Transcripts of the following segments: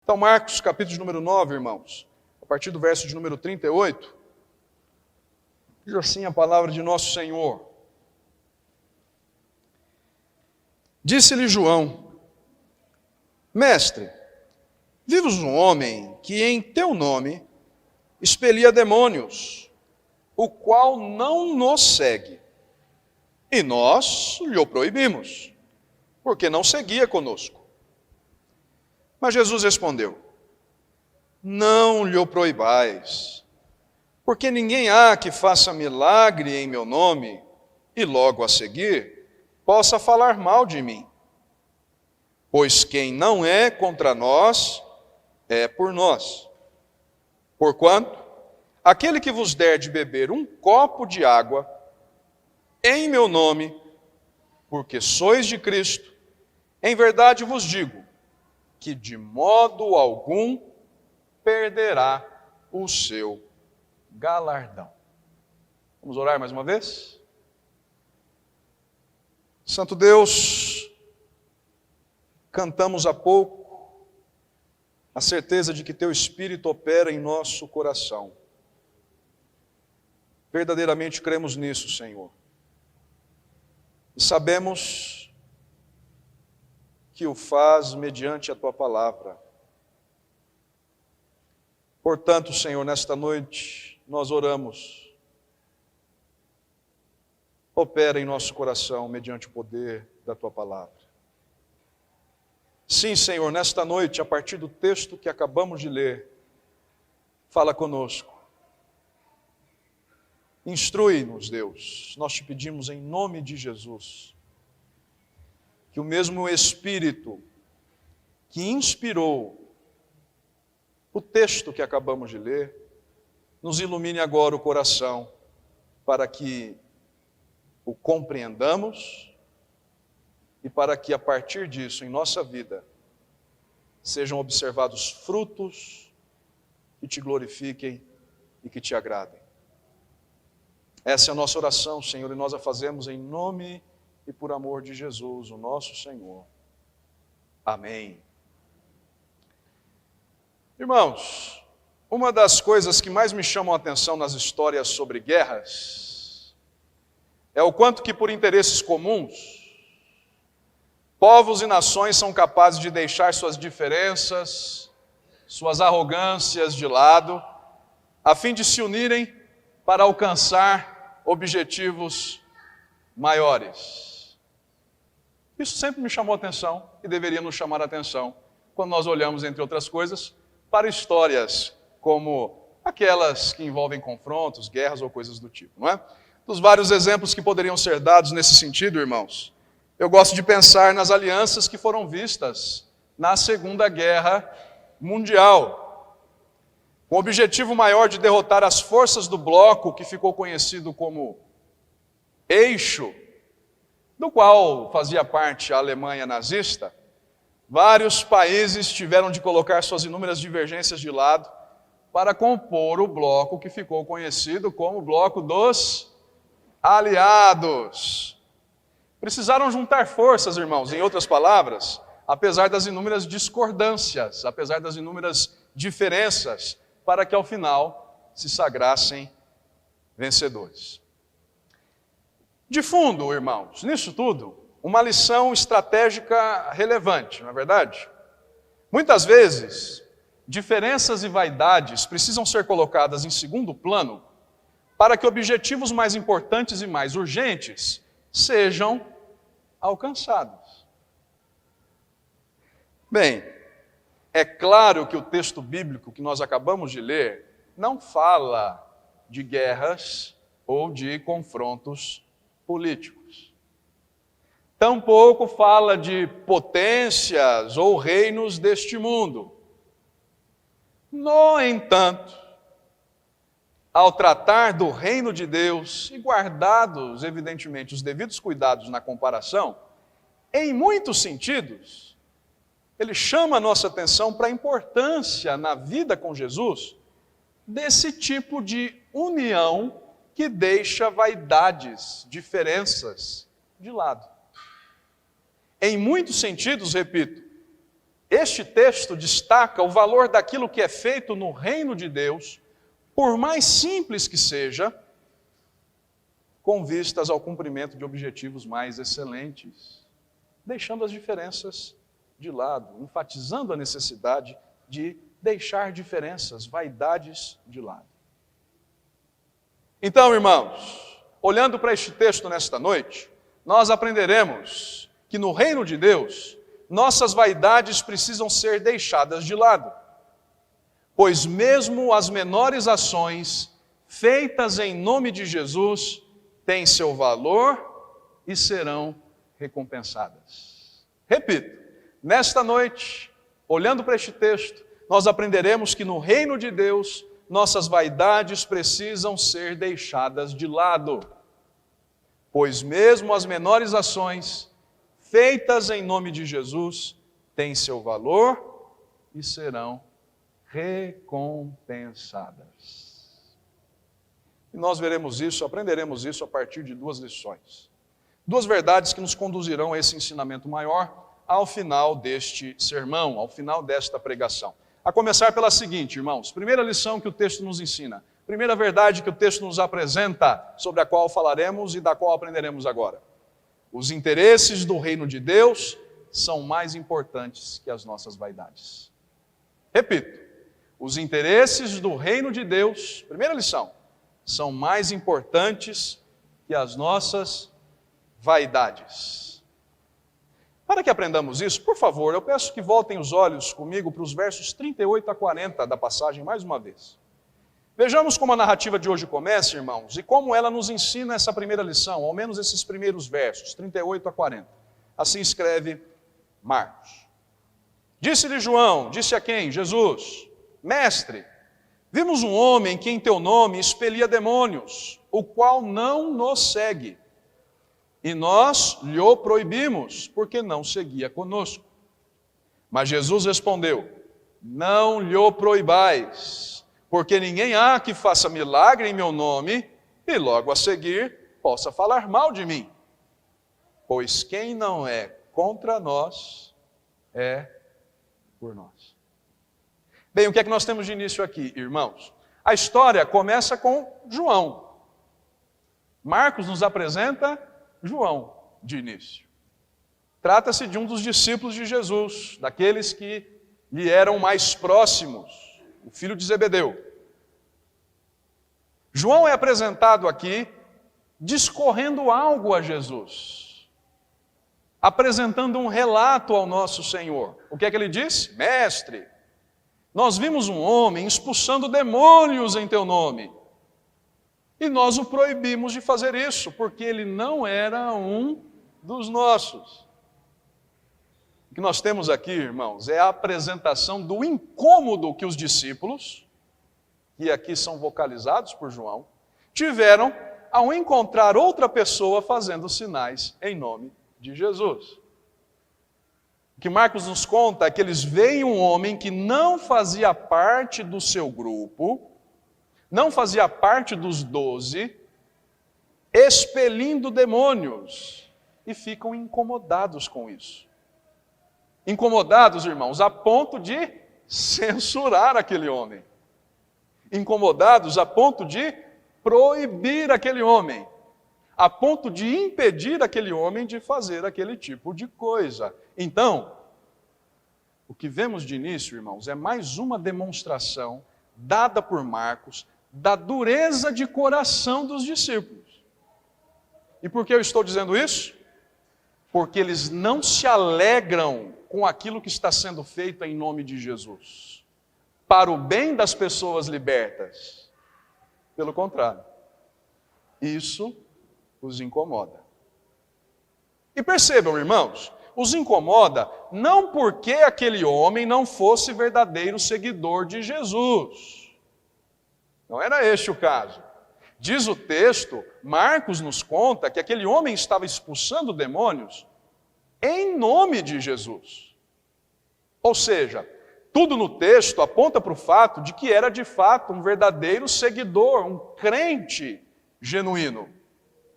Então, Marcos, capítulo de número 9, irmãos, a partir do verso de número 38, diz assim a palavra de nosso Senhor. Disse-lhe João: Mestre, vimos um homem que em teu nome expelia demônios, o qual não nos segue, e nós lhe o proibimos, porque não seguia conosco. Mas Jesus respondeu: Não lhe o proibais, porque ninguém há que faça milagre em meu nome, e logo a seguir possa falar mal de mim. Pois quem não é contra nós, é por nós. Porquanto, aquele que vos der de beber um copo de água, em meu nome, porque sois de Cristo, em verdade vos digo, que de modo algum perderá o seu galardão. Vamos orar mais uma vez? Santo Deus, cantamos há pouco a certeza de que Teu Espírito opera em nosso coração. Verdadeiramente cremos nisso, Senhor. E sabemos que o faz mediante a Tua palavra. Portanto, Senhor, nesta noite nós oramos. Opera em nosso coração mediante o poder da Tua palavra. Sim, Senhor, nesta noite, a partir do texto que acabamos de ler, fala conosco. Instrui-nos, Deus. Nós te pedimos em nome de Jesus, que o mesmo Espírito que inspirou o texto que acabamos de ler, nos ilumine agora o coração, para que o compreendamos e para que a partir disso, em nossa vida, sejam observados frutos que te glorifiquem e que te agradem. Essa é a nossa oração, Senhor, e nós a fazemos em nome e por amor de Jesus, o nosso Senhor. Amém. Irmãos, uma das coisas que mais me chamam a atenção nas histórias sobre guerras é o quanto que, por interesses comuns, povos e nações são capazes de deixar suas diferenças, suas arrogâncias de lado, a fim de se unirem para alcançar objetivos maiores. Isso sempre me chamou a atenção e deveria nos chamar a atenção quando nós olhamos, entre outras coisas, para histórias como aquelas que envolvem confrontos, guerras ou coisas do tipo, não é? Dos vários exemplos que poderiam ser dados nesse sentido, irmãos, eu gosto de pensar nas alianças que foram vistas na Segunda Guerra Mundial, com o objetivo maior de derrotar as forças do bloco que ficou conhecido como Eixo, do qual fazia parte a Alemanha nazista. Vários países tiveram de colocar suas inúmeras divergências de lado para compor o bloco que ficou conhecido como o Bloco dos Aliados. Precisaram juntar forças, irmãos, em outras palavras, apesar das inúmeras discordâncias, apesar das inúmeras diferenças, para que ao final se sagrassem vencedores. De fundo, irmãos, nisso tudo, uma lição estratégica relevante, não é verdade? Muitas vezes, diferenças e vaidades precisam ser colocadas em segundo plano para que objetivos mais importantes e mais urgentes sejam alcançados. Bem, é claro que o texto bíblico que nós acabamos de ler não fala de guerras ou de confrontos políticos. Tampouco fala de potências ou reinos deste mundo. No entanto, ao tratar do reino de Deus, e guardados, evidentemente, os devidos cuidados na comparação, em muitos sentidos, ele chama a nossa atenção para a importância na vida com Jesus desse tipo de união que deixa vaidades, diferenças de lado. Em muitos sentidos, repito, Este texto destaca o valor daquilo que é feito no reino de Deus, por mais simples que seja, com vistas ao cumprimento de objetivos mais excelentes, deixando as diferenças de lado, enfatizando a necessidade de deixar diferenças, vaidades de lado. Então, irmãos, olhando para este texto nesta noite, nós aprenderemos que no reino de Deus, nossas vaidades precisam ser deixadas de lado, pois mesmo as menores ações feitas em nome de Jesus têm seu valor e serão recompensadas. Repito, nesta noite, olhando para este texto, nós aprenderemos que no reino de Deus, nossas vaidades precisam ser deixadas de lado, pois mesmo as menores ações feitas em nome de Jesus têm seu valor e serão recompensadas. E nós veremos isso, aprenderemos isso a partir de duas lições. Duas verdades que nos conduzirão a esse ensinamento maior ao final deste sermão, ao final desta pregação. A começar pela seguinte, irmãos, primeira lição que o texto nos ensina, primeira verdade que o texto nos apresenta, sobre a qual falaremos e da qual aprenderemos agora. Os interesses do reino de Deus são mais importantes que as nossas vaidades. Repito, os interesses do reino de Deus, primeira lição, são mais importantes que as nossas vaidades. Para que aprendamos isso, por favor, eu peço que voltem os olhos comigo para os versos 38 a 40 da passagem mais uma vez. Vejamos como a narrativa de hoje começa, irmãos, e como ela nos ensina essa primeira lição, ao menos esses primeiros versos, 38 a 40. Assim escreve Marcos. Disse-lhe João, disse a quem? Jesus, mestre, vimos um homem que em teu nome expelia demônios, o qual não nos segue. E nós lhe o proibimos, porque não seguia conosco. Mas Jesus respondeu, não lhe o proibais, porque ninguém há que faça milagre em meu nome, e logo a seguir possa falar mal de mim. Pois quem não é contra nós, é por nós. Bem, o que é que nós temos de início aqui, irmãos? A história começa com João. Marcos nos apresenta João, de início. Trata-se de um dos discípulos de Jesus, daqueles que lhe eram mais próximos, o filho de Zebedeu. João é apresentado aqui discorrendo algo a Jesus, apresentando um relato ao nosso Senhor. O que é que ele diz? Mestre, nós vimos um homem expulsando demônios em teu nome. E nós o proibimos de fazer isso, porque ele não era um dos nossos. O que nós temos aqui, irmãos, é a apresentação do incômodo que os discípulos, que aqui são vocalizados por João, tiveram ao encontrar outra pessoa fazendo sinais em nome de Jesus. O que Marcos nos conta é que eles veem um homem que não fazia parte do seu grupo, não fazia parte dos 12, expelindo demônios, e ficam incomodados com isso. Incomodados, irmãos, a ponto de censurar aquele homem. Incomodados a ponto de proibir aquele homem. A ponto de impedir aquele homem de fazer aquele tipo de coisa. Então, o que vemos de início, irmãos, é mais uma demonstração dada por Marcos da dureza de coração dos discípulos. E por que eu estou dizendo isso? Porque eles não se alegram com aquilo que está sendo feito em nome de Jesus, para o bem das pessoas libertas. Pelo contrário, isso os incomoda. E percebam, irmãos, os incomoda não porque aquele homem não fosse verdadeiro seguidor de Jesus. Não era este o caso. Diz o texto, Marcos nos conta que aquele homem estava expulsando demônios em nome de Jesus. Ou seja, tudo no texto aponta para o fato de que era de fato um verdadeiro seguidor, um crente genuíno,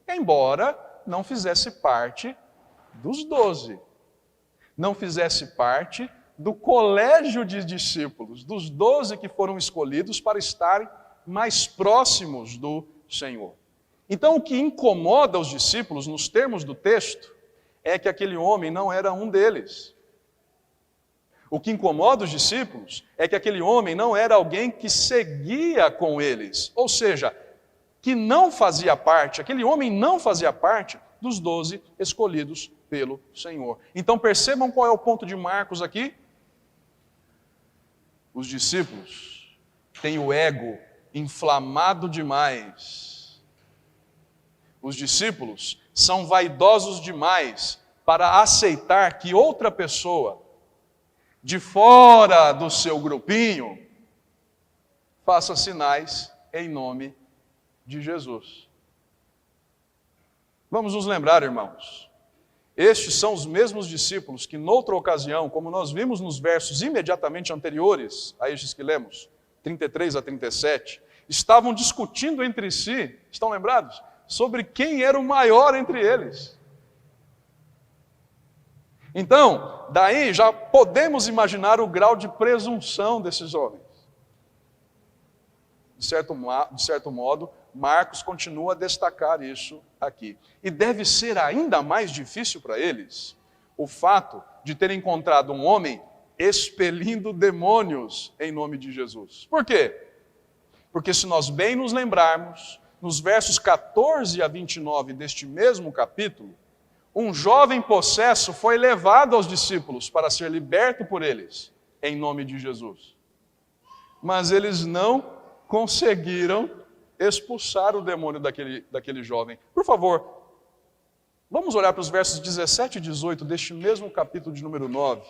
embora não fizesse parte dos 12, não fizesse parte do colégio de discípulos, dos 12 que foram escolhidos para estarem mais próximos do Senhor. Então, o que incomoda os discípulos, nos termos do texto, é que aquele homem não era um deles. O que incomoda os discípulos é que aquele homem não era alguém que seguia com eles, ou seja, que não fazia parte, aquele homem não fazia parte dos 12 escolhidos pelo Senhor. Então percebam qual é o ponto de Marcos aqui. Os discípulos têm o ego inflamado demais. Os discípulos são vaidosos demais para aceitar que outra pessoa, de fora do seu grupinho, faça sinais em nome de Jesus. Vamos nos lembrar, irmãos, estes são os mesmos discípulos que, noutra ocasião, como nós vimos nos versos imediatamente anteriores a estes que lemos, 33 a 37, estavam discutindo entre si, estão lembrados? Sobre quem era o maior entre eles. Então, daí já podemos imaginar o grau de presunção desses homens. De certo modo, Marcos continua a destacar isso aqui. E deve ser ainda mais difícil para eles o fato de terem encontrado um homem expelindo demônios em nome de Jesus. Por quê? Porque se nós bem nos lembrarmos, nos versos 14 a 29 deste mesmo capítulo, um jovem possesso foi levado aos discípulos para ser liberto por eles, em nome de Jesus. Mas eles não conseguiram expulsar o demônio daquele jovem. Por favor, vamos olhar para os versos 17 e 18 deste mesmo capítulo de número 9,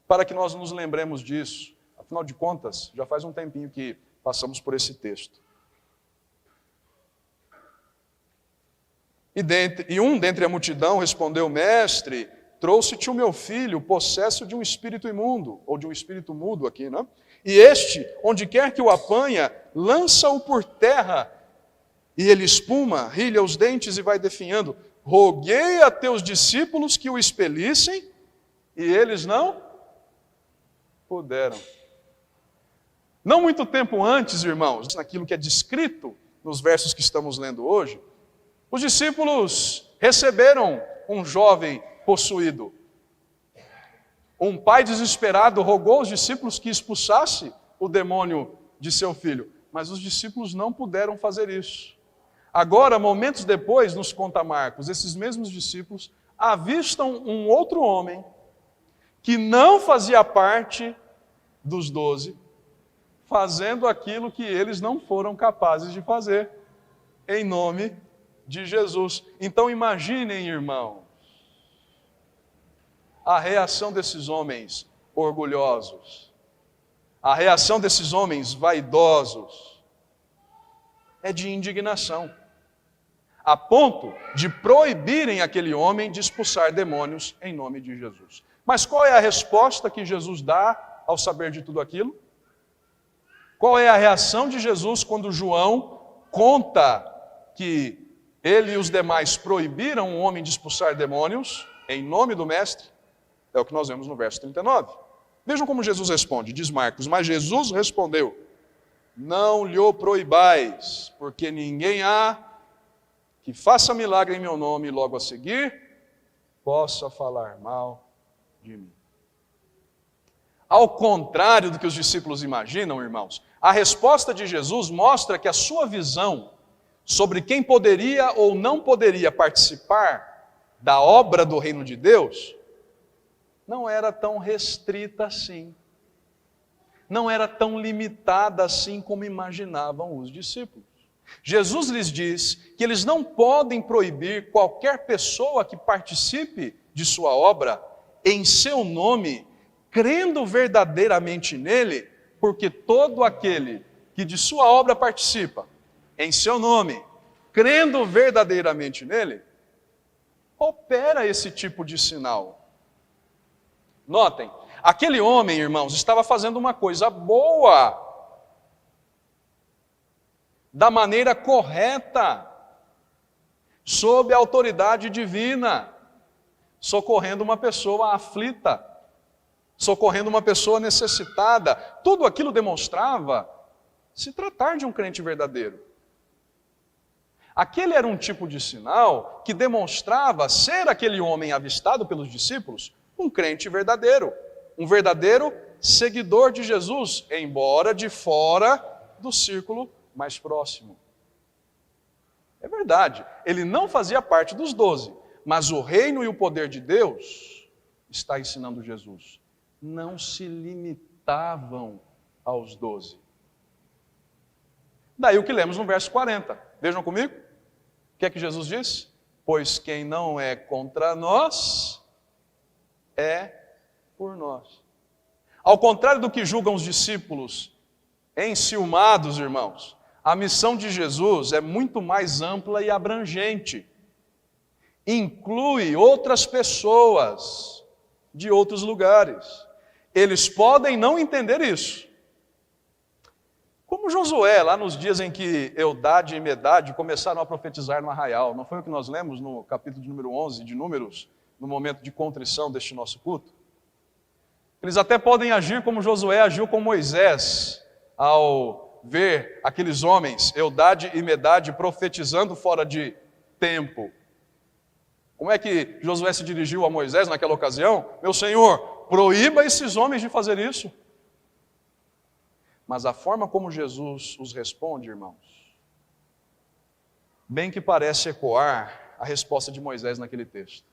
para que nós nos lembremos disso. Afinal de contas, já faz um tempinho que passamos por esse texto. E um dentre a multidão respondeu: Mestre, trouxe-te o meu filho, possesso de um espírito imundo, ou de um espírito mudo aqui, né? E este, onde quer que o apanha, lança-o por terra, e ele espuma, rilha os dentes e vai definhando. Roguei a teus discípulos que o expelissem, e eles não puderam. Não muito tempo antes, irmãos, naquilo que é descrito nos versos que estamos lendo hoje, os discípulos receberam um jovem possuído. Um pai desesperado rogou aos discípulos que expulsasse o demônio de seu filho, mas os discípulos não puderam fazer isso. Agora, momentos depois, nos conta Marcos, esses mesmos discípulos avistam um outro homem que não fazia parte dos 12, fazendo aquilo que eles não foram capazes de fazer, em nome de Jesus. Então imaginem, irmãos, a reação desses homens orgulhosos, a reação desses homens vaidosos é de indignação, a ponto de proibirem aquele homem de expulsar demônios em nome de Jesus. Mas qual é a resposta que Jesus dá ao saber de tudo aquilo? Qual é a reação de Jesus quando João conta que ele e os demais proibiram um homem de expulsar demônios em nome do Mestre? É o que nós vemos no verso 39. Vejam como Jesus responde, diz Marcos: Mas Jesus respondeu: Não lhe proibais, porque ninguém há que faça milagre em meu nome e logo a seguir possa falar mal de mim. Ao contrário do que os discípulos imaginam, irmãos, a resposta de Jesus mostra que a sua visão sobre quem poderia ou não poderia participar da obra do reino de Deus não era tão restrita assim. Não era tão limitada assim como imaginavam os discípulos. Jesus lhes diz que eles não podem proibir qualquer pessoa que participe de sua obra em seu nome, crendo verdadeiramente nele, porque todo aquele que de sua obra participa em seu nome, crendo verdadeiramente nele, opera esse tipo de sinal. Notem, aquele homem, irmãos, estava fazendo uma coisa boa, da maneira correta, sob a autoridade divina, socorrendo uma pessoa aflita, socorrendo uma pessoa necessitada. Tudo aquilo demonstrava se tratar de um crente verdadeiro. Aquele era um tipo de sinal que demonstrava ser aquele homem avistado pelos discípulos um crente verdadeiro, um verdadeiro seguidor de Jesus, embora de fora do círculo mais próximo. É verdade, ele não fazia parte dos 12, mas o reino e o poder de Deus, está ensinando Jesus, não se limitavam aos 12. Daí o que lemos no verso 40. Vejam comigo. O que é que Jesus disse? Pois quem não é contra nós, é por nós. Ao contrário do que julgam os discípulos enciumados, irmãos, a missão de Jesus é muito mais ampla e abrangente. Inclui outras pessoas de outros lugares. Eles podem não entender isso. Como Josué, lá nos dias em que Eldade e Medade começaram a profetizar no arraial. Não foi o que nós lemos no capítulo de número 11 de Números, no momento de contrição deste nosso culto? Eles até podem agir como Josué agiu com Moisés, ao ver aqueles homens, Eldade e Medade, profetizando fora de tempo. Como é que Josué se dirigiu a Moisés naquela ocasião? Meu Senhor, proíba esses homens de fazer isso. Mas a forma como Jesus os responde, irmãos, bem que parece ecoar a resposta de Moisés naquele texto.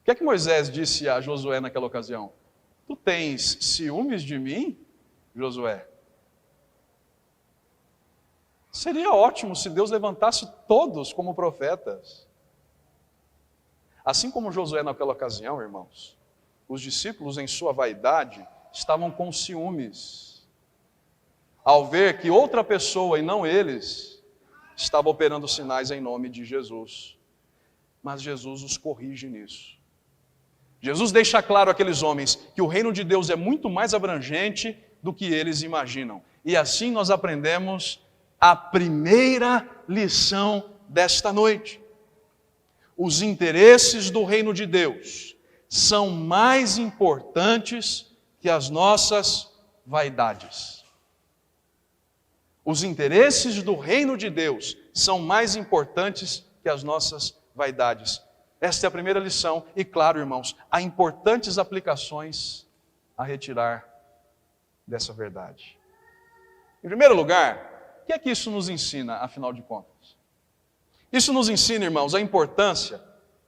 O que é que Moisés disse a Josué naquela ocasião? Tu tens ciúmes de mim, Josué? Seria ótimo se Deus levantasse todos como profetas. Assim como Josué naquela ocasião, irmãos, os discípulos em sua vaidade estavam com ciúmes, ao ver que outra pessoa e não eles estava operando sinais em nome de Jesus. Mas Jesus os corrige nisso. Jesus deixa claro àqueles homens que o reino de Deus é muito mais abrangente do que eles imaginam. E assim nós aprendemos a primeira lição desta noite. Os interesses do reino de Deus são mais importantes que as nossas vaidades. Os interesses do reino de Deus são mais importantes que as nossas vaidades. Esta é a primeira lição e, claro, irmãos, há importantes aplicações a retirar dessa verdade. Em primeiro lugar, o que é que isso nos ensina, afinal de contas? Isso nos ensina, irmãos, a importância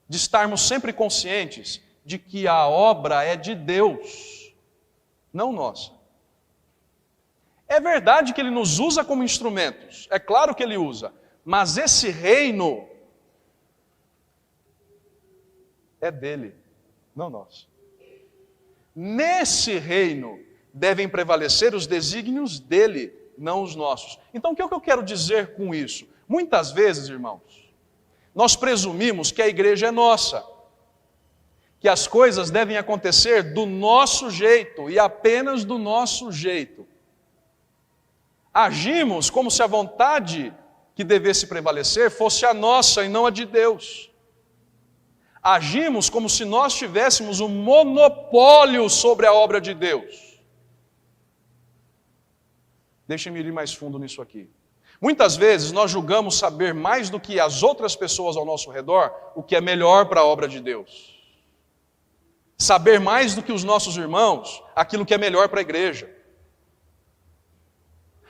de estarmos sempre conscientes de que a obra é de Deus, não nossa. É verdade que Ele nos usa como instrumentos, é claro que Ele usa, mas esse reino é dele, não nosso. Nesse reino devem prevalecer os desígnios dele, não os nossos. Então o que eu quero dizer com isso? Muitas vezes, irmãos, nós presumimos que a igreja é nossa, que as coisas devem acontecer do nosso jeito e apenas do nosso jeito. Agimos como se a vontade que devesse prevalecer fosse a nossa e não a de Deus. Agimos como se nós tivéssemos um monopólio sobre a obra de Deus. Deixem-me ir mais fundo nisso aqui. Muitas vezes nós julgamos saber mais do que as outras pessoas ao nosso redor o que é melhor para a obra de Deus. Saber mais do que os nossos irmãos aquilo que é melhor para a igreja.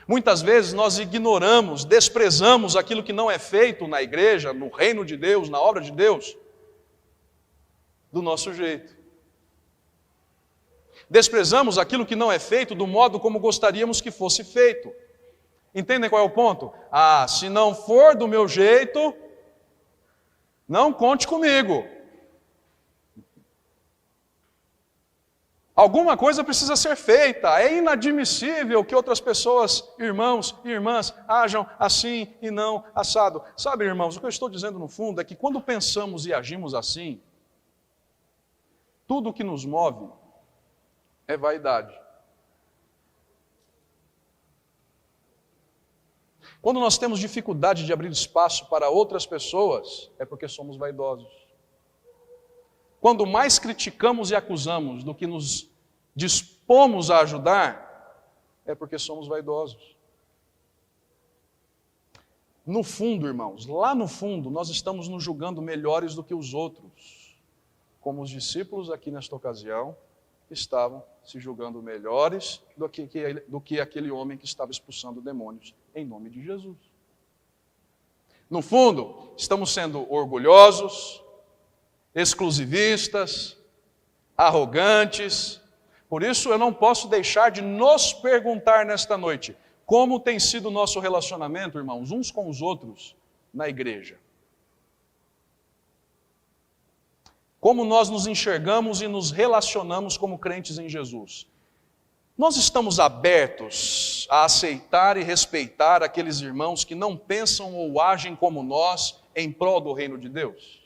Muitas vezes nós ignoramos, desprezamos aquilo que não é feito na igreja, no reino de Deus, na obra de Deus, do nosso jeito. Desprezamos aquilo que não é feito do modo como gostaríamos que fosse feito. Entendem qual é o ponto? Se não for do meu jeito, não conte comigo. Alguma coisa precisa ser feita. É inadmissível que outras pessoas, irmãos e irmãs, ajam assim e não assado. Sabe, irmãos, o que eu estou dizendo no fundo é que quando pensamos e agimos assim, tudo o que nos move é vaidade. Quando nós temos dificuldade de abrir espaço para outras pessoas, é porque somos vaidosos. Quando mais criticamos e acusamos do que nos dispomos dispomos a ajudar, é porque somos vaidosos. No fundo, irmãos, lá no fundo, nós estamos nos julgando melhores do que os outros, como os discípulos aqui nesta ocasião estavam se julgando melhores do que aquele homem que estava expulsando demônios em nome de Jesus. No fundo, estamos sendo orgulhosos, exclusivistas, arrogantes. Por isso eu não posso deixar de nos perguntar nesta noite, como tem sido o nosso relacionamento, irmãos, uns com os outros na igreja? Como nós nos enxergamos e nos relacionamos como crentes em Jesus? Nós estamos abertos a aceitar e respeitar aqueles irmãos que não pensam ou agem como nós em prol do reino de Deus?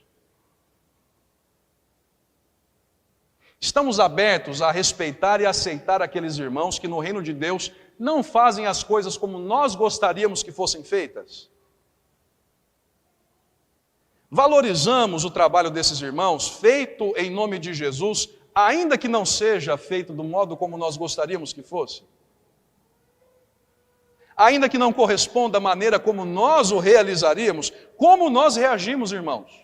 Estamos abertos a respeitar e aceitar aqueles irmãos que no reino de Deus não fazem as coisas como nós gostaríamos que fossem feitas? Valorizamos o trabalho desses irmãos, feito em nome de Jesus, ainda que não seja feito do modo como nós gostaríamos que fosse? Ainda que não corresponda à maneira como nós o realizaríamos, como nós reagimos, irmãos?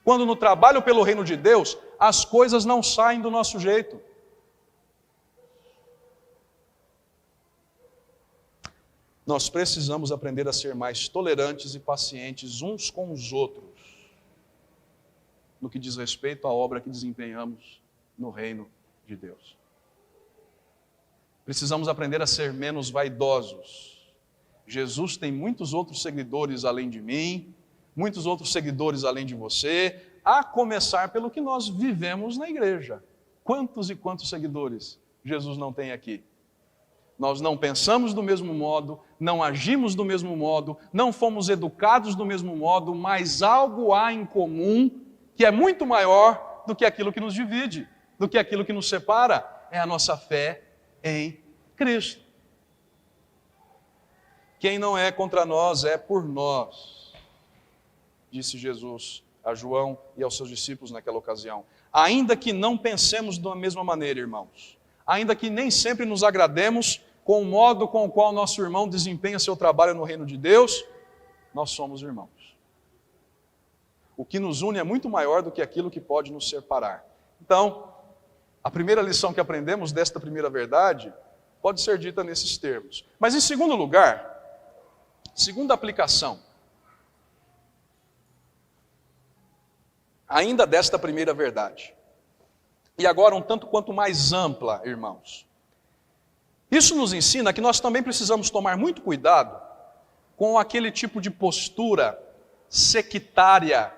Quando no trabalho pelo reino de Deus, as coisas não saem do nosso jeito. Nós precisamos aprender a ser mais tolerantes e pacientes uns com os outros, no que diz respeito à obra que desempenhamos no reino de Deus. Precisamos aprender a ser menos vaidosos. Jesus tem muitos outros seguidores além de mim, muitos outros seguidores além de você, a começar pelo que nós vivemos na igreja. Quantos e quantos seguidores Jesus não tem aqui? Nós não pensamos do mesmo modo, não agimos do mesmo modo, não fomos educados do mesmo modo, mas algo há em comum que é muito maior do que aquilo que nos divide, do que aquilo que nos separa, é a nossa fé em Cristo. Quem não é contra nós é por nós, disse Jesus a João e aos seus discípulos naquela ocasião. Ainda que não pensemos da mesma maneira, irmãos, ainda que nem sempre nos agrademos com o modo com o qual nosso irmão desempenha seu trabalho no reino de Deus, nós somos irmãos. O que nos une é muito maior do que aquilo que pode nos separar. Então, a primeira lição que aprendemos desta primeira verdade pode ser dita nesses termos. Mas em segundo lugar, segunda aplicação, ainda desta primeira verdade, e agora um tanto quanto mais ampla, irmãos. Isso nos ensina que nós também precisamos tomar muito cuidado com aquele tipo de postura sectária,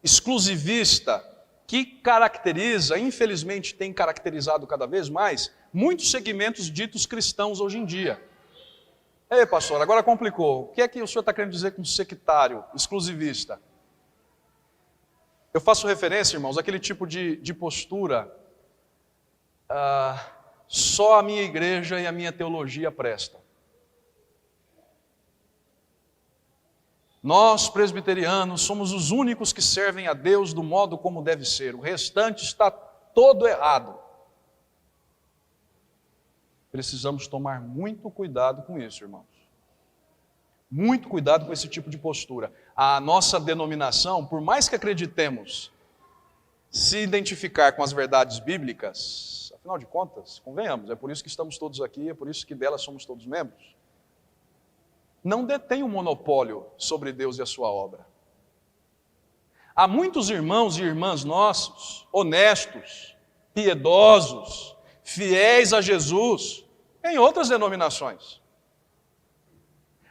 exclusivista, que caracteriza, infelizmente tem caracterizado cada vez mais, muitos segmentos ditos cristãos hoje em dia. Ei, pastor, agora complicou. O que é que o senhor está querendo dizer com sectário, exclusivista? Eu faço referência, irmãos, àquele tipo de postura, só a minha igreja e a minha teologia prestam. Nós, presbiterianos, somos os únicos que servem a Deus do modo como deve ser. O restante está todo errado. Precisamos tomar muito cuidado com isso, irmãos. Muito cuidado com esse tipo de postura. A nossa denominação, por mais que acreditemos se identificar com as verdades bíblicas, afinal de contas, convenhamos, é por isso que estamos todos aqui, é por isso que delas somos todos membros, não detém um monopólio sobre Deus e a sua obra. Há muitos irmãos e irmãs nossos, honestos, piedosos, fiéis a Jesus, em outras denominações.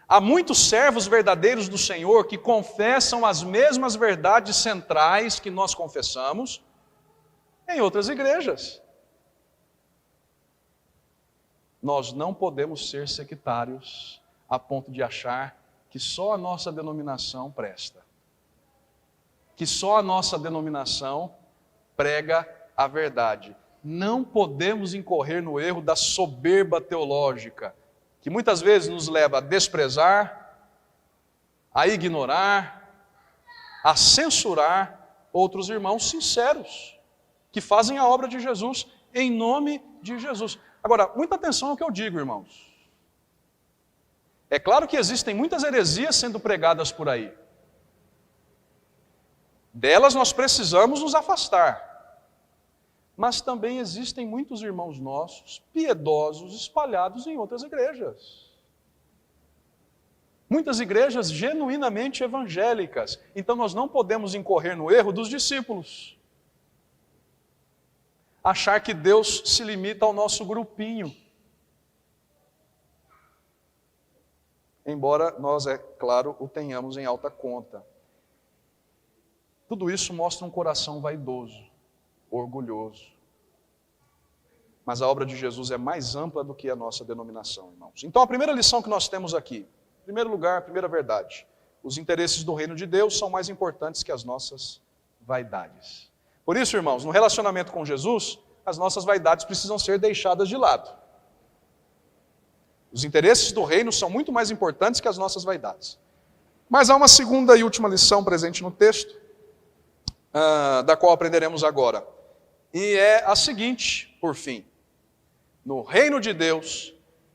Há muitos servos verdadeiros do Senhor que confessam as mesmas verdades centrais que nós confessamos em outras igrejas. Nós não podemos ser sectários a ponto de achar que só a nossa denominação presta, que só a nossa denominação prega a verdade. Não podemos incorrer no erro da soberba teológica, que muitas vezes nos leva a desprezar, a ignorar, a censurar outros irmãos sinceros, que fazem a obra de Jesus em nome de Jesus. Agora, muita atenção ao que eu digo, irmãos. É claro que existem muitas heresias sendo pregadas por aí. Delas nós precisamos nos afastar. Mas também existem muitos irmãos nossos, piedosos, espalhados em outras igrejas. Muitas igrejas genuinamente evangélicas. Então nós não podemos incorrer no erro dos discípulos. Achar que Deus se limita ao nosso grupinho. Embora nós, é claro, o tenhamos em alta conta. Tudo isso mostra um coração vaidoso, orgulhoso. Mas a obra de Jesus é mais ampla do que a nossa denominação, irmãos. Então a primeira lição que nós temos aqui, em primeiro lugar, a primeira verdade, os interesses do reino de Deus são mais importantes que as nossas vaidades. Por isso, irmãos, no relacionamento com Jesus, as nossas vaidades precisam ser deixadas de lado. Os interesses do reino são muito mais importantes que as nossas vaidades. Mas há uma segunda e última lição presente no texto, da qual aprenderemos agora. E é a seguinte, por fim. No reino de Deus,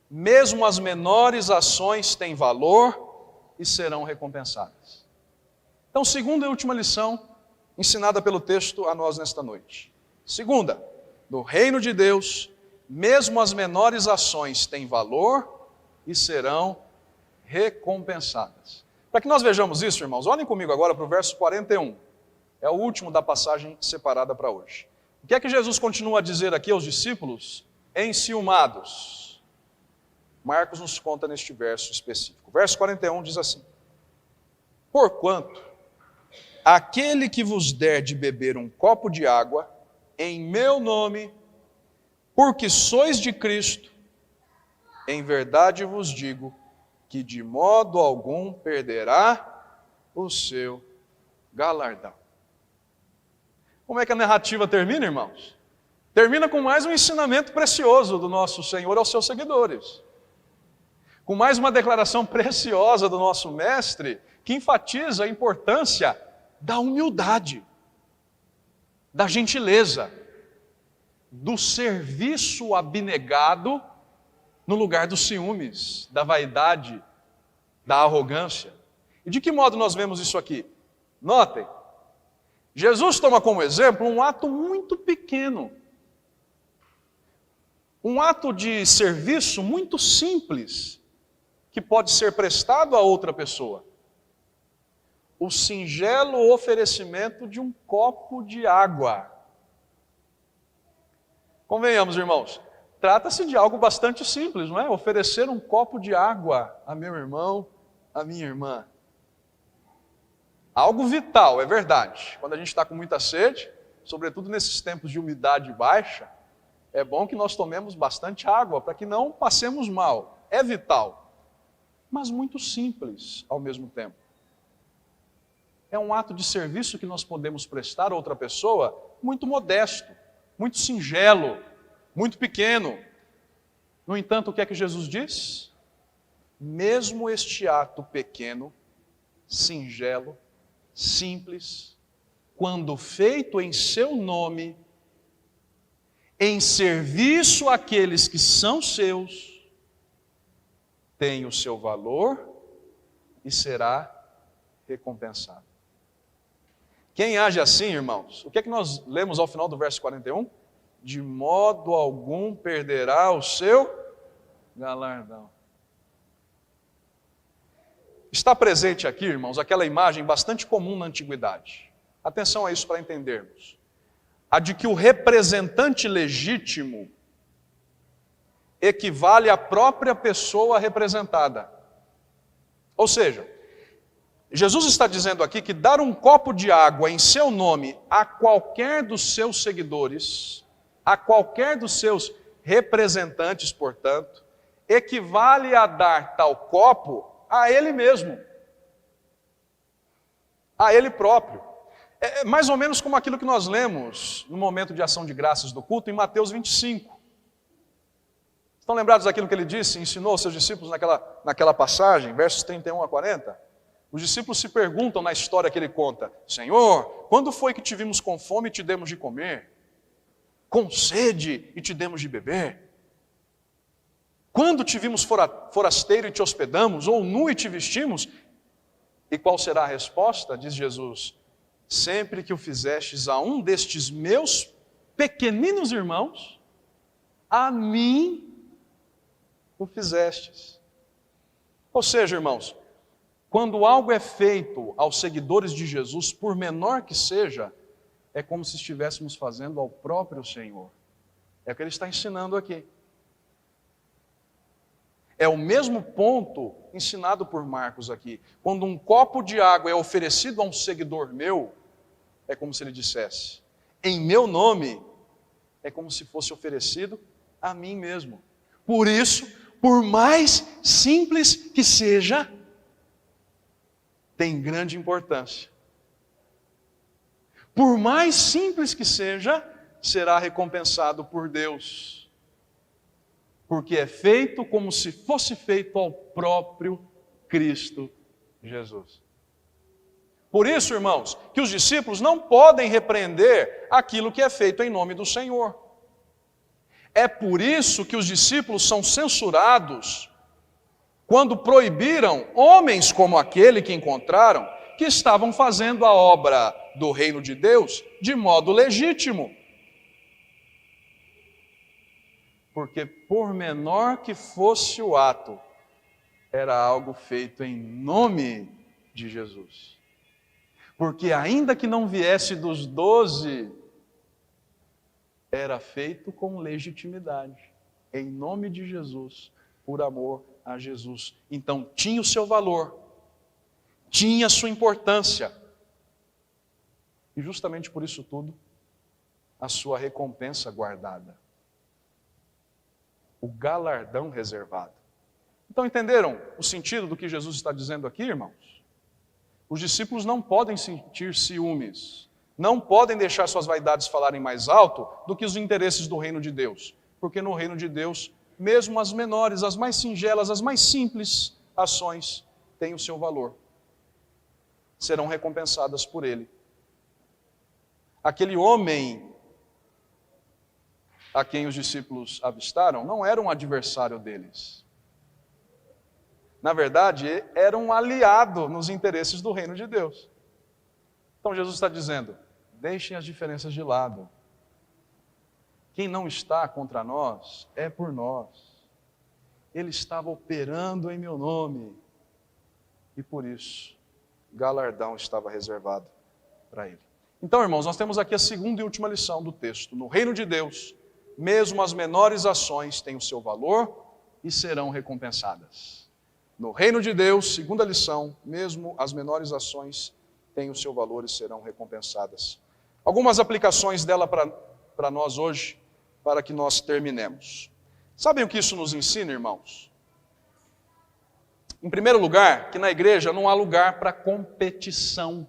mesmo as menores ações têm valor e serão recompensadas. Então, segunda e última lição, ensinada pelo texto a nós nesta noite. Segunda, no reino de Deus, mesmo as menores ações têm valor e serão recompensadas. Para que nós vejamos isso, irmãos, olhem comigo agora para o verso 41. É o último da passagem separada para hoje. O que é que Jesus continua a dizer aqui aos discípulos enciumados? Marcos nos conta neste verso específico. Verso 41 diz assim: porquanto aquele que vos der de beber um copo de água em meu nome, porque sois de Cristo, em verdade vos digo que de modo algum perderá o seu galardão. Como é que a narrativa termina, irmãos? Termina com mais um ensinamento precioso do nosso Senhor aos seus seguidores. Com mais uma declaração preciosa do nosso Mestre, que enfatiza a importância da humildade, da gentileza, do serviço abnegado no lugar dos ciúmes, da vaidade, da arrogância. E de que modo nós vemos isso aqui? Notem, Jesus toma como exemplo um ato muito pequeno, um ato de serviço muito simples, que pode ser prestado a outra pessoa. O singelo oferecimento de um copo de água. Convenhamos, irmãos, trata-se de algo bastante simples, não é? Oferecer um copo de água a meu irmão, a minha irmã. Algo vital, é verdade. Quando a gente está com muita sede, sobretudo nesses tempos de umidade baixa, é bom que nós tomemos bastante água para que não passemos mal. É vital, mas muito simples ao mesmo tempo. É um ato de serviço que nós podemos prestar a outra pessoa muito modesto, muito singelo, muito pequeno. No entanto, o que é que Jesus diz? Mesmo este ato pequeno, singelo, simples, quando feito em seu nome, em serviço àqueles que são seus, tem o seu valor e será recompensado. Quem age assim, irmãos, o que é que nós lemos ao final do verso 41? De modo algum perderá o seu galardão. Está presente aqui, irmãos, aquela imagem bastante comum na antiguidade. Atenção a isso para entendermos. A de que o representante legítimo equivale à própria pessoa representada. Ou seja, Jesus está dizendo aqui que dar um copo de água em seu nome a qualquer dos seus seguidores, a qualquer dos seus representantes, portanto, equivale a dar tal copo a ele mesmo, a ele próprio. É mais ou menos como aquilo que nós lemos no momento de ação de graças do culto em Mateus 25. Estão lembrados daquilo que ele disse, ensinou aos seus discípulos naquela passagem, versos 31 a 40? Os discípulos se perguntam na história que ele conta: Senhor, quando foi que te vimos com fome e te demos de comer? com sede e te demos de beber? Quando te vimos forasteiro e te hospedamos, ou nu e te vestimos? E qual será a resposta? Diz Jesus: sempre que o fizestes a um destes meus pequeninos irmãos, a mim o fizestes. Ou seja, irmãos, quando algo é feito aos seguidores de Jesus, por menor que seja, é como se estivéssemos fazendo ao próprio Senhor. É o que ele está ensinando aqui. É o mesmo ponto ensinado por Marcos aqui. Quando um copo de água é oferecido a um seguidor meu, é como se ele dissesse: em meu nome, é como se fosse oferecido a mim mesmo. Por isso, por mais simples que seja, tem grande importância. Por mais simples que seja, será recompensado por Deus. Porque é feito como se fosse feito ao próprio Cristo Jesus. Por isso, irmãos, que os discípulos não podem repreender aquilo que é feito em nome do Senhor. É por isso que os discípulos são censurados quando proibiram homens como aquele que encontraram, que estavam fazendo a obra do reino de Deus de modo legítimo. Porque por menor que fosse o ato, era algo feito em nome de Jesus. Porque ainda que não viesse dos 12, era feito com legitimidade, em nome de Jesus, por amor a Jesus. Então tinha o seu valor, tinha a sua importância, e justamente por isso tudo, a sua recompensa guardada. O galardão reservado. Então entenderam o sentido do que Jesus está dizendo aqui, irmãos? Os discípulos não podem sentir ciúmes, não podem deixar suas vaidades falarem mais alto do que os interesses do reino de Deus, porque no reino de Deus, mesmo as menores, as mais singelas, as mais simples ações têm o seu valor. Serão recompensadas por Ele. Aquele homem a quem os discípulos avistaram não era um adversário deles. Na verdade, era um aliado nos interesses do reino de Deus. Então Jesus está dizendo: deixem as diferenças de lado. Quem não está contra nós é por nós. Ele estava operando em meu nome. E por isso, galardão estava reservado para ele. Então, irmãos, nós temos aqui a segunda e última lição do texto. No reino de Deus, mesmo as menores ações têm o seu valor e serão recompensadas. No reino de Deus, segunda lição, mesmo as menores ações têm o seu valor e serão recompensadas. Algumas aplicações dela para nós hoje, para que nós terminemos. Sabem o que isso nos ensina, irmãos? Em primeiro lugar, que na igreja não há lugar para competição.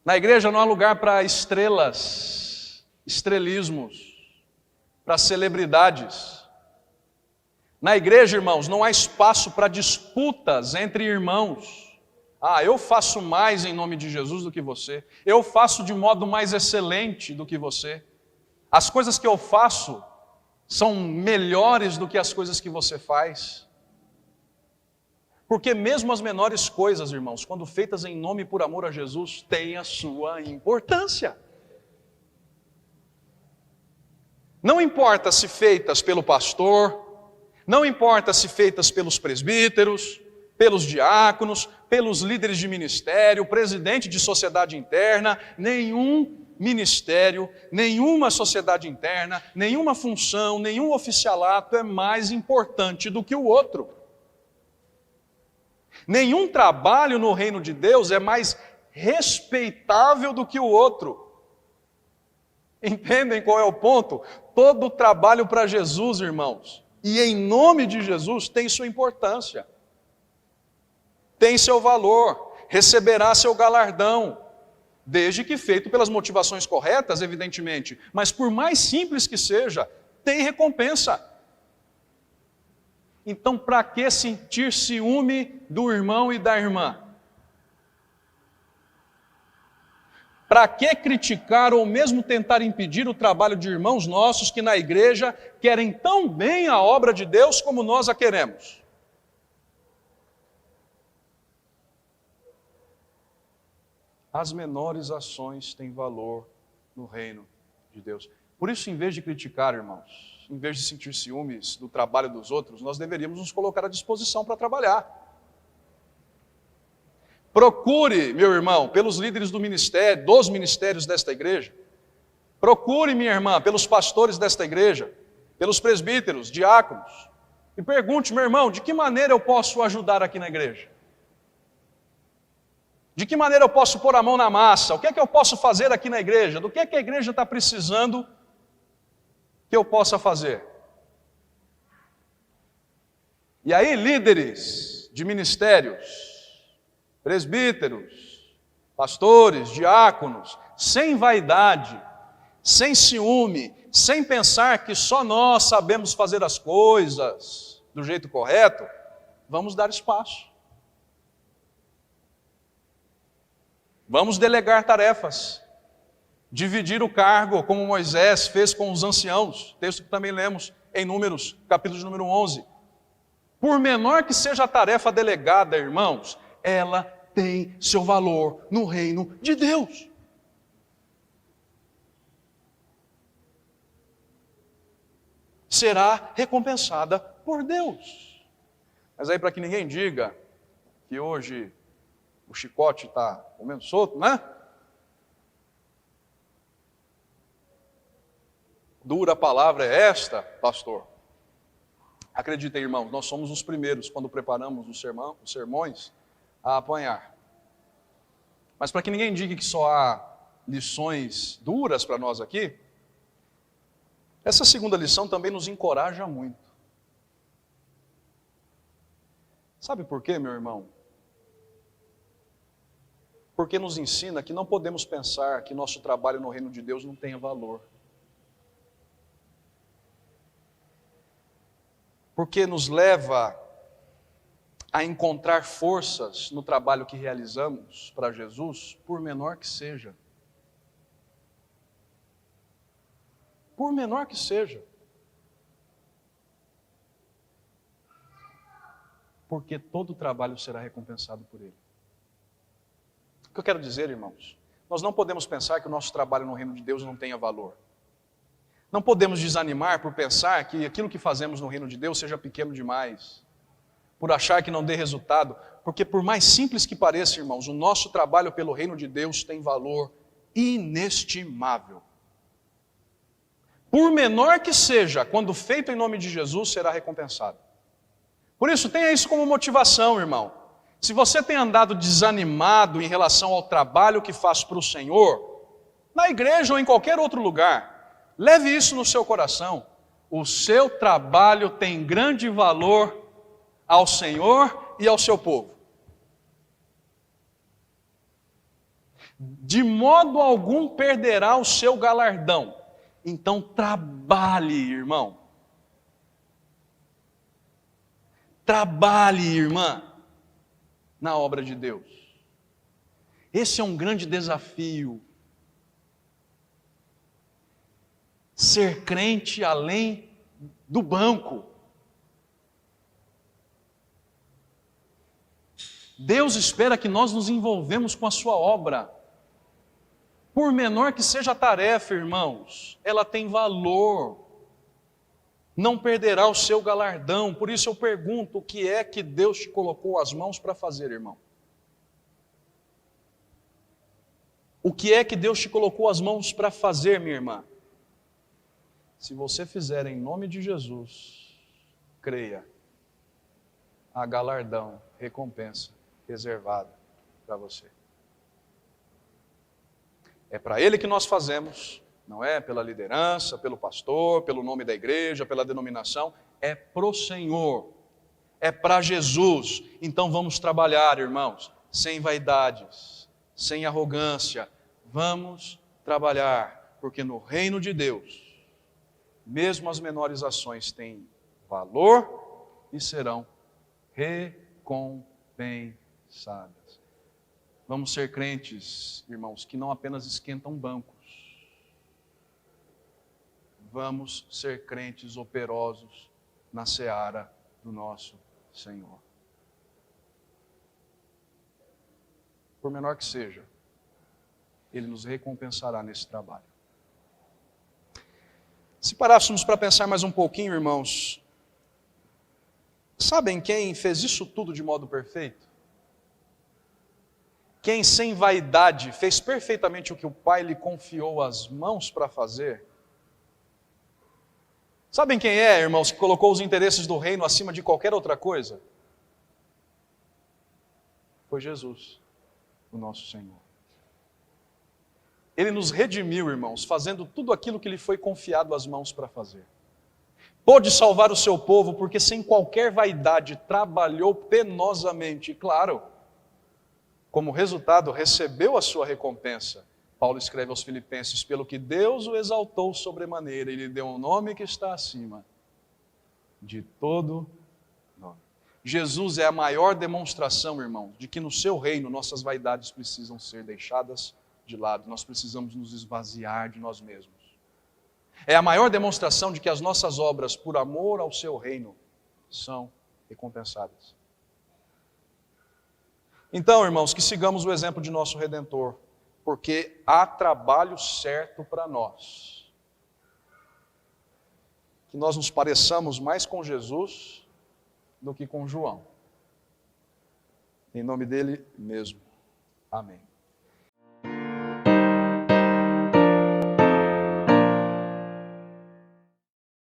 Na igreja não há lugar para estrelas, estrelismos, para celebridades. Na igreja, irmãos, não há espaço para disputas entre irmãos. Ah, eu faço mais em nome de Jesus do que você. Eu faço de modo mais excelente do que você. As coisas que eu faço são melhores do que as coisas que você faz. Porque mesmo as menores coisas, irmãos, quando feitas em nome e por amor a Jesus, têm a sua importância. Não importa se feitas pelo pastor, não importa se feitas pelos presbíteros, pelos diáconos, pelos líderes de ministério, presidente de sociedade interna, nenhum ministério, nenhuma sociedade interna, nenhuma função, nenhum oficialato é mais importante do que o outro. Nenhum trabalho no reino de Deus é mais respeitável do que o outro. Entendem qual é o ponto? Todo trabalho para Jesus, irmãos, e em nome de Jesus, tem sua importância, tem seu valor, receberá seu galardão, desde que feito pelas motivações corretas, evidentemente, mas por mais simples que seja, tem recompensa. Então, para que sentir ciúme do irmão e da irmã? Para que criticar ou mesmo tentar impedir o trabalho de irmãos nossos que na igreja querem tão bem a obra de Deus como nós a queremos? As menores ações têm valor no reino de Deus. Por isso, em vez de criticar, irmãos, em vez de sentir ciúmes do trabalho dos outros, nós deveríamos nos colocar à disposição para trabalhar. Procure, meu irmão, pelos líderes do ministério, dos ministérios desta igreja. Procure, minha irmã, pelos pastores desta igreja, pelos presbíteros, diáconos. E pergunte, meu irmão, de que maneira eu posso ajudar aqui na igreja? De que maneira eu posso pôr a mão na massa? O que é que eu posso fazer aqui na igreja? Do que é que a igreja está precisando que eu possa fazer? E aí, líderes de ministérios, presbíteros, pastores, diáconos, sem vaidade, sem ciúme, sem pensar que só nós sabemos fazer as coisas do jeito correto, vamos dar espaço. Vamos delegar tarefas, dividir o cargo, como Moisés fez com os anciãos, texto que também lemos em Números, capítulo de número 11. Por menor que seja a tarefa delegada, irmãos, ela tem seu valor no reino de Deus. Será recompensada por Deus. Mas aí, para que ninguém diga que hoje o chicote está comendo solto, né? Dura palavra é esta, pastor. Acreditem, irmãos, nós somos os primeiros, quando preparamos os sermões, a apanhar. Mas para que ninguém diga que só há lições duras para nós aqui, essa segunda lição também nos encoraja muito. Sabe por quê, meu irmão? Porque nos ensina que não podemos pensar que nosso trabalho no reino de Deus não tenha valor. Porque nos leva a encontrar forças no trabalho que realizamos para Jesus, por menor que seja. Por menor que seja. Porque todo trabalho será recompensado por Ele. O que eu quero dizer, irmãos? Nós não podemos pensar que o nosso trabalho no reino de Deus não tenha valor. Não podemos desanimar por pensar que aquilo que fazemos no reino de Deus seja pequeno demais, por achar que não dê resultado, porque por mais simples que pareça, irmãos, o nosso trabalho pelo reino de Deus tem valor inestimável. Por menor que seja, quando feito em nome de Jesus, será recompensado. Por isso, tenha isso como motivação, irmão. Se você tem andado desanimado em relação ao trabalho que faz para o Senhor, na igreja ou em qualquer outro lugar, leve isso no seu coração. O seu trabalho tem grande valor ao Senhor e ao seu povo. De modo algum perderá o seu galardão. Então trabalhe, irmão. Trabalhe, irmã, na obra de Deus. Esse é um grande desafio. Ser crente além do banco. Deus espera que nós nos envolvemos com a sua obra. Por menor que seja a tarefa, irmãos, ela tem valor. Não perderá o seu galardão. Por isso eu pergunto, o que é que Deus te colocou as mãos para fazer, irmão? O que é que Deus te colocou as mãos para fazer, minha irmã? Se você fizer em nome de Jesus, creia, há galardão, recompensa reservada para você. É para Ele que nós fazemos, não é pela liderança, pelo pastor, pelo nome da igreja, pela denominação, é pro Senhor, é para Jesus. Então vamos trabalhar, irmãos, sem vaidades, sem arrogância, vamos trabalhar, porque no reino de Deus, mesmo as menores ações têm valor e serão recompensadas. Vamos ser crentes, irmãos, que não apenas esquentam bancos. Vamos ser crentes operosos na seara do nosso Senhor. Por menor que seja, Ele nos recompensará nesse trabalho. Se parássemos para pensar mais um pouquinho, irmãos, sabem quem fez isso tudo de modo perfeito? Quem sem vaidade fez perfeitamente o que o Pai lhe confiou às mãos para fazer? Sabem quem é, irmãos, que colocou os interesses do reino acima de qualquer outra coisa? Foi Jesus, o nosso Senhor. Ele nos redimiu, irmãos, fazendo tudo aquilo que lhe foi confiado às mãos para fazer. Pôde salvar o seu povo porque sem qualquer vaidade trabalhou penosamente. E claro, como resultado recebeu a sua recompensa. Paulo escreve aos Filipenses, pelo que Deus o exaltou sobremaneira e lhe deu um nome que está acima de todo nome. Jesus é a maior demonstração, irmãos, de que no seu reino nossas vaidades precisam ser deixadas de lado. Nós precisamos nos esvaziar de nós mesmos. É a maior demonstração de que as nossas obras, por amor ao seu reino, são recompensadas. Então, irmãos, que sigamos o exemplo de nosso Redentor, porque há trabalho certo para nós. Que nós nos pareçamos mais com Jesus do que com João. Em nome dele mesmo. Amém.